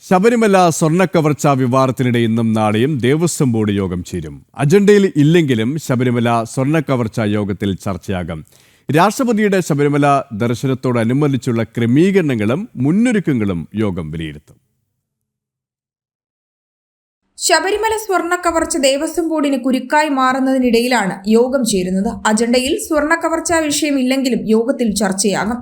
ശബരിമല സ്വർണ്ണക്കവർച്ച വിവാദത്തിനിടെ ഇന്നും നാളെയും ദേവസ്വം ബോർഡ് യോഗം ചേരും. അജണ്ടയിൽ ഇല്ലെങ്കിലും ശബരിമല സ്വർണ്ണക്കവർച്ച യോഗത്തിൽ ചർച്ചയാകും. രാഷ്ട്രപതിയുടെ ശബരിമല ദർശനത്തോടനുബന്ധിച്ചുള്ള ക്രമീകരണങ്ങളും മുന്നൊരുക്കങ്ങളും യോഗം വിലയിരുത്തും. ശബരിമല സ്വർണ്ണക്കവർച്ച ദേവസ്വം ബോർഡിന് കുരുക്കായി മാറുന്നതിനിടയിലാണ് യോഗം ചേരുന്നത്. അജണ്ടയിൽ സ്വർണ്ണക്കവർച്ച വിഷയമില്ലെങ്കിലും യോഗത്തിൽ ചർച്ചയാകും.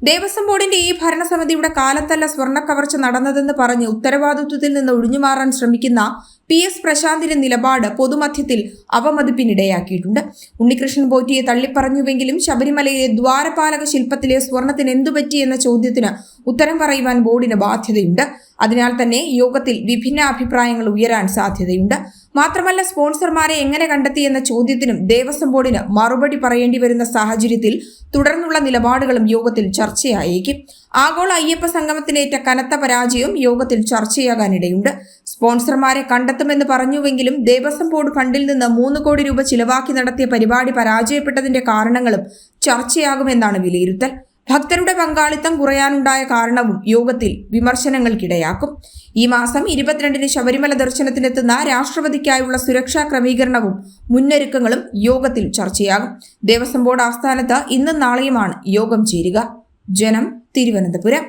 ദേവസ്വം ബോർഡിന്റെ ഈ ഭരണസമിതിയുടെ കാലത്തല്ല സ്വർണ്ണക്കവർച്ച നടന്നതെന്ന് പറഞ്ഞ് ഉത്തരവാദിത്വത്തിൽ നിന്ന് ഒഴിഞ്ഞുമാറാൻ ശ്രമിക്കുന്ന PS പ്രശാന്തിന്റെ നിലപാട് പൊതുമധ്യത്തിൽ അവമതിപ്പിനിടയാക്കിയിട്ടുണ്ട്. ഉണ്ണികൃഷ്ണൻ പോറ്റിയെ തള്ളിപ്പറഞ്ഞുവെങ്കിലും ശബരിമലയിലെ ദ്വാരപാലക ശില്പത്തിലെ സ്വർണത്തിന് എന്തുപറ്റി എന്ന ചോദ്യത്തിന് ഉത്തരം പറയുവാൻ ബോർഡിന് ബാധ്യതയുണ്ട്. അതിനാൽ തന്നെ യോഗത്തിൽ വിഭിന്ന അഭിപ്രായങ്ങൾ ഉയരാൻ സാധ്യതയുണ്ട്. മാത്രമല്ല, സ്പോൺസർമാരെ എങ്ങനെ കണ്ടെത്തിയെന്ന ചോദ്യത്തിനും ദേവസ്വം ബോർഡിന് മറുപടി പറയേണ്ടി വരുന്ന സാഹചര്യത്തിൽ തുടർന്നുള്ള നിലപാടുകളും യോഗത്തിൽ ചർച്ചയായേക്കും. ആഗോള അയ്യപ്പ സംഗമത്തിനേറ്റ കനത്ത പരാജയവും യോഗത്തിൽ ചർച്ചയാകാനിടയുണ്ട്. സ്പോൺസർമാരെ കണ്ടെത്തുമെന്ന് പറഞ്ഞുവെങ്കിലും ദേവസ്വം ബോർഡ് ഫണ്ടിൽ നിന്ന് 3 കോടി രൂപ ചിലവാക്കി നടത്തിയ പരിപാടി പരാജയപ്പെട്ടതിന്റെ കാരണങ്ങളും ചർച്ചയാകുമെന്നാണ് വിലയിരുത്തൽ. ഭക്തരുടെ പങ്കാളിത്തം കുറയാനുണ്ടായ കാരണവും യോഗത്തിൽ വിമർശനങ്ങൾക്കിടയാക്കും. ഈ മാസം 22-ന് ശബരിമല ദർശനത്തിനെത്തുന്ന രാഷ്ട്രപതിക്കായുള്ള സുരക്ഷാ ക്രമീകരണവും മുന്നൊരുക്കങ്ങളും യോഗത്തിൽ ചർച്ചയാകും. ദേവസ്വം ബോർഡ് ആസ്ഥാനത്ത് ഇന്നും നാളെയുമാണ് യോഗം ചേരുക. ജനം, തിരുവനന്തപുരം.